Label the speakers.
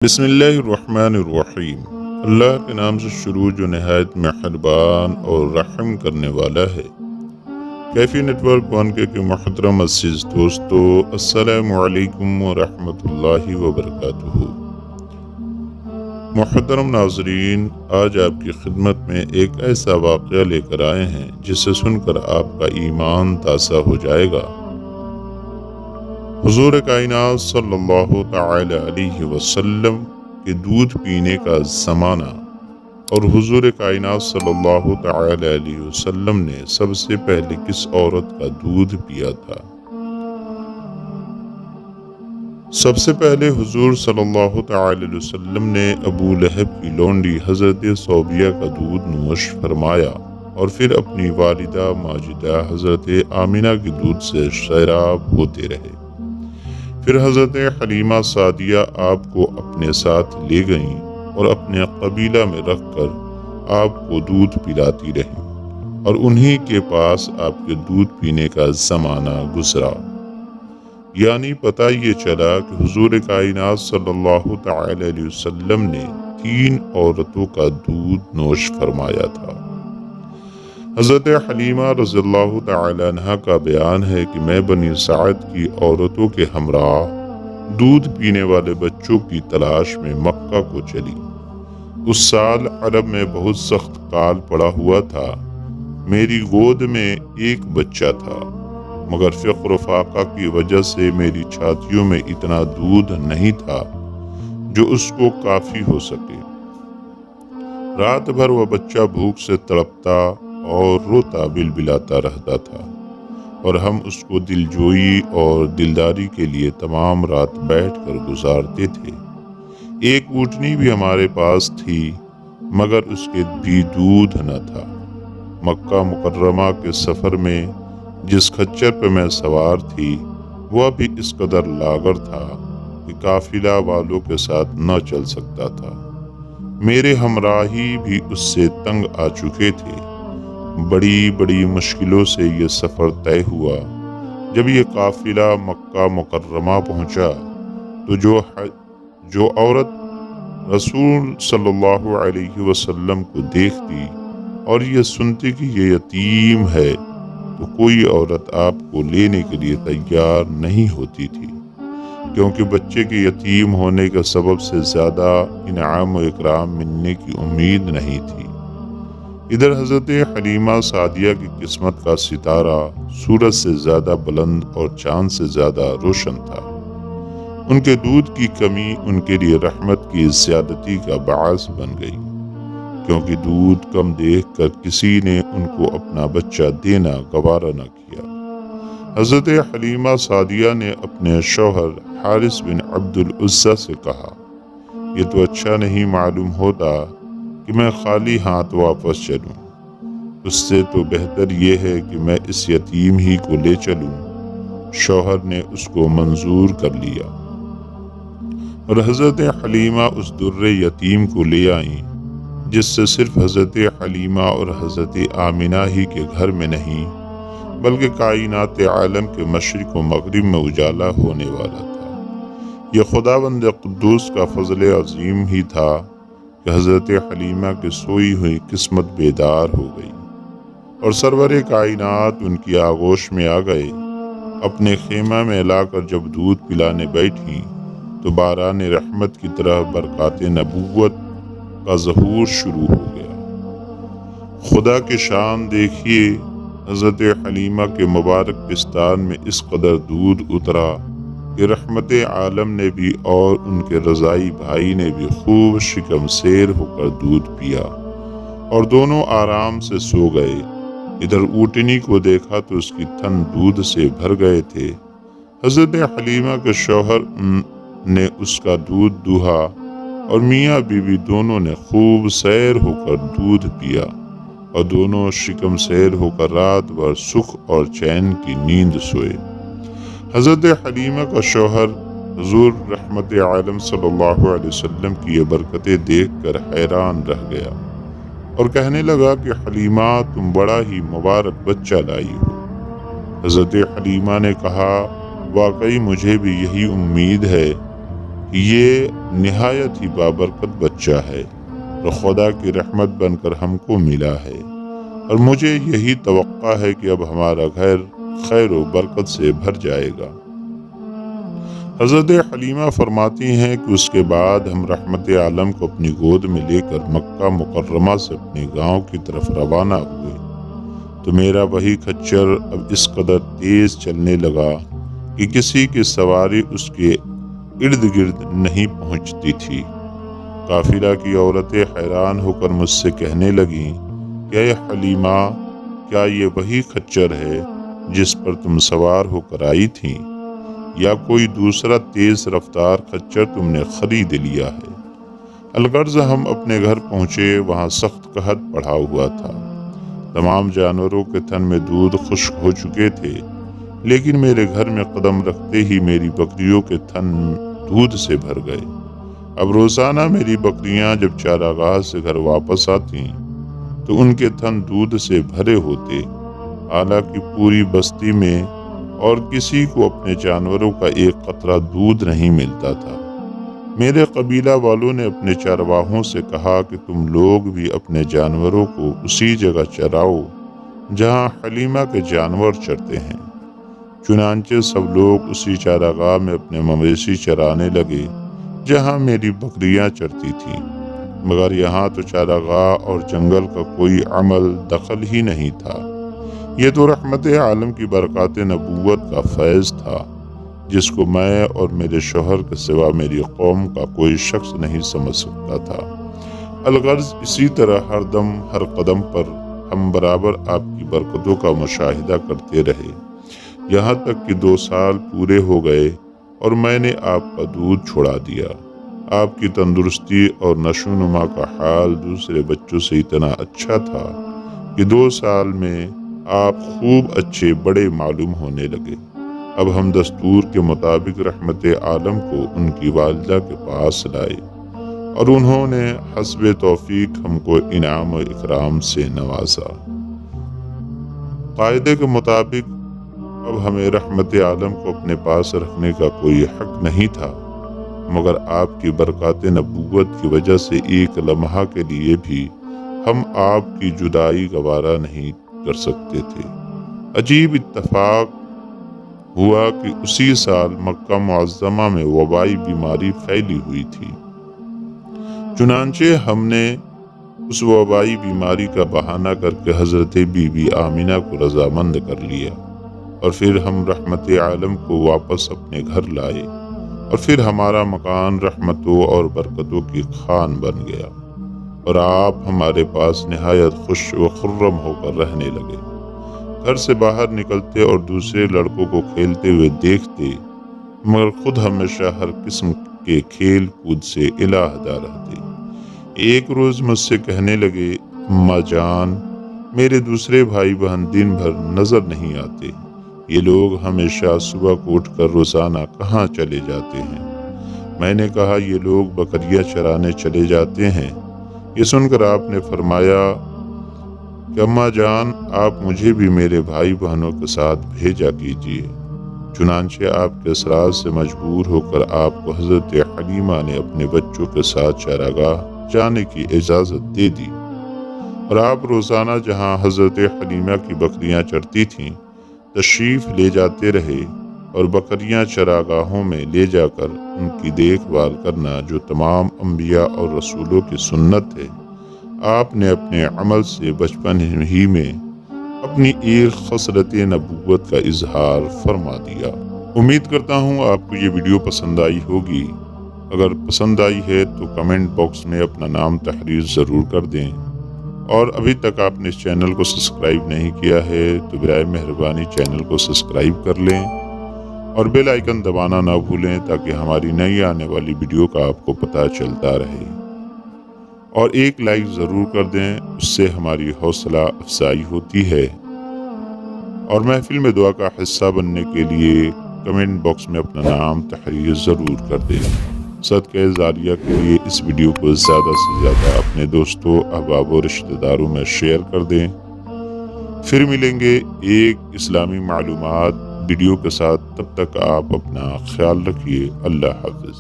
Speaker 1: بسم اللہ الرحمن الرحیم۔ اللہ کے نام سے شروع جو نہایت مہربان اور رحم کرنے والا ہے۔ کیفی نیٹ ورک 1K کے محترم عزیز دوستو، السلام علیکم ورحمۃ اللہ وبرکاتہ۔ محترم ناظرین، آج آپ کی خدمت میں ایک ایسا واقعہ لے کر آئے ہیں جسے سن کر آپ کا ایمان تازہ ہو جائے گا۔ حضور کائنات صلی اللہ تعالی علیہ وسلم کے دودھ پینے کا زمانہ، اور حضور کائنات صلی اللہ تعالی علیہ وسلم نے سب سے پہلے کس عورت کا دودھ پیا تھا؟ سب سے پہلے حضور صلی اللہ تعالی علیہ وسلم نے ابو لہب کی لونڈی حضرت صوبیہ کا دودھ نوش فرمایا، اور پھر اپنی والدہ ماجدہ حضرت آمنہ کے دودھ سے سیراب ہوتے رہے۔ پھر حضرت حلیمہ سعدیہ آپ کو اپنے ساتھ لے گئیں اور اپنے قبیلہ میں رکھ کر آپ کو دودھ پلاتی رہیں، اور انہی کے پاس آپ کے دودھ پینے کا زمانہ گزرا۔ یعنی پتہ یہ چلا کہ حضور کائنات صلی اللہ تعالی علیہ وسلم نے 3 عورتوں کا دودھ نوش فرمایا تھا۔ حضرت حلیمہ رضی اللہ تعالی عنہ کا بیان ہے کہ میں بنی سعد کی عورتوں کے ہمراہ دودھ پینے والے بچوں کی تلاش میں مکہ کو چلی۔ اس سال عرب میں بہت سخت کال پڑا ہوا تھا۔ میری گود میں ایک بچہ تھا، مگر فقر و فاقہ کی وجہ سے میری چھاتیوں میں اتنا دودھ نہیں تھا جو اس کو کافی ہو سکے۔ رات بھر وہ بچہ بھوک سے تڑپتا اور روتا بلبلاتا رہتا تھا، اور ہم اس کو دلجوئی اور دلداری کے لیے تمام رات بیٹھ کر گزارتے تھے۔ ایک اونٹنی بھی ہمارے پاس تھی، مگر اس کے بھی دودھ نہ تھا۔ مکہ مکرمہ کے سفر میں جس خچر پہ میں سوار تھی، وہ بھی اس قدر لاغر تھا کہ قافلہ والوں کے ساتھ نہ چل سکتا تھا۔ میرے ہمراہی بھی اس سے تنگ آ چکے تھے۔ بڑی بڑی مشکلوں سے یہ سفر طے ہوا۔ جب یہ قافلہ مکہ مکرمہ پہنچا تو جو عورت رسول صلی اللہ علیہ وسلم کو دیکھتی اور یہ سنتی کہ یہ یتیم ہے، تو کوئی عورت آپ کو لینے کے لیے تیار نہیں ہوتی تھی، کیونکہ بچے کے یتیم ہونے کے سبب سے زیادہ انعام و اکرام ملنے کی امید نہیں تھی۔ ادھر حضرت حلیمہ سعدیہ کی قسمت کا ستارہ سورج سے زیادہ بلند اور چاند سے زیادہ روشن تھا۔ ان کے دودھ کی کمی ان کے لیے رحمت کی زیادتی کا باعث بن گئی، کیونکہ دودھ کم دیکھ کر کسی نے ان کو اپنا بچہ دینا گوارا نہ کیا۔ حضرت حلیمہ سعدیہ نے اپنے شوہر حارث بن عبد العزہ سے کہا، یہ تو اچھا نہیں معلوم ہوتا کہ میں خالی ہاتھ واپس چلوں، اس سے تو بہتر یہ ہے کہ میں اس یتیم ہی کو لے چلوں۔ شوہر نے اس کو منظور کر لیا، اور حضرت حلیمہ اس در یتیم کو لے آئیں، جس سے صرف حضرت حلیمہ اور حضرت آمنہ ہی کے گھر میں نہیں بلکہ کائنات عالم کے مشرق و مغرب میں اجالا ہونے والا تھا۔ یہ خداوند قدوس کا فضل عظیم ہی تھا کہ حضرت حلیمہ کی سوئی ہوئی قسمت بیدار ہو گئی، اور سرور کائنات ان کی آغوش میں آ گئے۔ اپنے خیمہ میں لا کر جب دودھ پلانے بیٹھی تو باران رحمت کی طرح برکات نبوت کا ظہور شروع ہو گیا۔ خدا کی شان دیکھیے، حضرت حلیمہ کے مبارک پستان میں اس قدر دودھ اترا کہ رحمت عالم نے بھی اور ان کے رضائی بھائی نے بھی خوب شکم سیر ہو کر دودھ پیا، اور دونوں آرام سے سو گئے۔ ادھر اونٹنی کو دیکھا تو اس کی تھن دودھ سے بھر گئے تھے۔ حضرت حلیمہ کے شوہر نے اس کا دودھ دوہا، اور میاں بیوی دونوں نے خوب سیر ہو کر دودھ پیا، اور دونوں شکم سیر ہو کر رات بھر سکھ اور چین کی نیند سوئے۔ حضرت حلیمہ کا شوہر حضور رحمت عالم صلی اللہ علیہ وسلم کی یہ برکتیں دیکھ کر حیران رہ گیا، اور کہنے لگا کہ حلیمہ، تم بڑا ہی مبارک بچہ لائی ہو۔ حضرت حلیمہ نے کہا، واقعی مجھے بھی یہی امید ہے کہ یہ نہایت ہی بابرکت بچہ ہے اور خدا کی رحمت بن کر ہم کو ملا ہے، اور مجھے یہی توقع ہے کہ اب ہمارا گھر خیر و برکت سے بھر جائے گا۔ حضرت حلیمہ فرماتی ہیں کہ اس کے بعد ہم رحمت عالم کو اپنی گود میں لے کر مکہ مکرمہ سے اپنے گاؤں کی طرف روانہ ہوئے تو میرا وہی کھچر اب اس قدر تیز چلنے لگا کہ کسی کی سواری اس کے ارد گرد نہیں پہنچتی تھی۔ قافلہ کی عورتیں حیران ہو کر مجھ سے کہنے لگیں کہ اے حلیمہ، کیا یہ وہی کھچر ہے جس پر تم سوار ہو کر آئی تھی، یا کوئی دوسرا تیز رفتار کھچر تم نے خرید لیا ہے؟ الغرض ہم اپنے گھر پہنچے، وہاں سخت قحط پڑا ہوا تھا۔ تمام جانوروں کے تھن میں دودھ خشک ہو چکے تھے، لیکن میرے گھر میں قدم رکھتے ہی میری بکریوں کے تھن دودھ سے بھر گئے۔ اب روزانہ میری بکریاں جب چراگاہ سے گھر واپس آتی تو ان کے تھن دودھ سے بھرے ہوتے، حالانکہ پوری بستی میں اور کسی کو اپنے جانوروں کا ایک قطرہ دودھ نہیں ملتا تھا۔ میرے قبیلہ والوں نے اپنے چرواہوں سے کہا کہ تم لوگ بھی اپنے جانوروں کو اسی جگہ چراؤ جہاں حلیمہ کے جانور چرتے ہیں۔ چنانچہ سب لوگ اسی چراگاہ میں اپنے مویشی چرانے لگے جہاں میری بکریاں چرتی تھیں، مگر یہاں تو چراگاہ اور جنگل کا کوئی عمل دخل ہی نہیں تھا۔ یہ تو رحمت عالم کی برکات نبوت کا فیض تھا، جس کو میں اور میرے شوہر کے سوا میری قوم کا کوئی شخص نہیں سمجھ سکتا تھا۔ الغرض اسی طرح ہر دم ہر قدم پر ہم برابر آپ کی برکتوں کا مشاہدہ کرتے رہے، یہاں تک کہ 2 سال پورے ہو گئے اور میں نے آپ کا دودھ چھوڑا دیا۔ آپ کی تندرستی اور نشو و نما کا حال دوسرے بچوں سے اتنا اچھا تھا کہ 2 سال میں آپ خوب اچھے بڑے معلوم ہونے لگے۔ اب ہم دستور کے مطابق رحمت عالم کو ان کی والدہ کے پاس لائے اور انہوں نے حسب توفیق ہم کو انعام و اکرام سے نوازا۔ قاعدے کے مطابق اب ہمیں رحمت عالم کو اپنے پاس رکھنے کا کوئی حق نہیں تھا، مگر آپ کی برکات نبوت کی وجہ سے ایک لمحہ کے لیے بھی ہم آپ کی جدائی گوارا نہیں کر سکتے تھے۔ عجیب اتفاق ہوا کہ اسی سال مکہ معظمہ میں وبائی بیماری پھیلی ہوئی تھی۔ چنانچہ ہم نے اس وبائی بیماری کا بہانہ کر کے حضرت بی بی آمینہ کو رضامند کر لیا، اور پھر ہم رحمت عالم کو واپس اپنے گھر لائے، اور پھر ہمارا مکان رحمتوں اور برکتوں کی خان بن گیا، اور آپ ہمارے پاس نہایت خوش و خرم ہو کر رہنے لگے۔ گھر سے باہر نکلتے اور دوسرے لڑکوں کو کھیلتے ہوئے دیکھتے، مگر خود ہمیشہ ہر قسم کے کھیل کود سے علیحدہ رہتے۔ ایک روز مجھ سے کہنے لگے، اماں جان، میرے دوسرے بھائی بہن دن بھر نظر نہیں آتے، یہ لوگ ہمیشہ صبح کو اٹھ کر روزانہ کہاں چلے جاتے ہیں؟ میں نے کہا، یہ لوگ بکریاں چرانے چلے جاتے ہیں۔ یہ سن کر آپ نے فرمایا کہ اماں جان، آپ مجھے بھی میرے بھائی بہنوں کے ساتھ بھیجا کیجیے۔ چنانچہ آپ کے اصرار سے مجبور ہو کر آپ کو حضرت حلیمہ نے اپنے بچوں کے ساتھ چراگاہ جانے کی اجازت دے دی، اور آپ روزانہ جہاں حضرت حلیمہ کی بکریاں چرتی تھیں تشریف لے جاتے رہے، اور بکریاں چراگاہوں میں لے جا کر ان کی دیکھ بھال کرنا جو تمام انبیاء اور رسولوں کی سنت ہے، آپ نے اپنے عمل سے بچپن ہی میں اپنی ایک خصلت نبوت کا اظہار فرما دیا۔ امید کرتا ہوں آپ کو یہ ویڈیو پسند آئی ہوگی۔ اگر پسند آئی ہے تو کمنٹ باکس میں اپنا نام تحریر ضرور کر دیں، اور ابھی تک آپ نے اس چینل کو سبسکرائب نہیں کیا ہے تو برائے مہربانی چینل کو سبسکرائب کر لیں، اور بیل آئیکن دبانا نہ بھولیں تاکہ ہماری نئی آنے والی ویڈیو کا آپ کو پتہ چلتا رہے، اور ایک لائک ضرور کر دیں، اس سے ہماری حوصلہ افزائی ہوتی ہے۔ اور محفل میں دعا کا حصہ بننے کے لیے کمنٹ باکس میں اپنا نام تحریر ضرور کر دیں۔ صدقہ جاریہ کے لیے اس ویڈیو کو زیادہ سے زیادہ اپنے دوستوں، احباب و رشتہ داروں میں شیئر کر دیں۔ پھر ملیں گے ایک اسلامی معلومات ویڈیو کے ساتھ، تب تک آپ اپنا خیال رکھیے۔ اللہ حافظ۔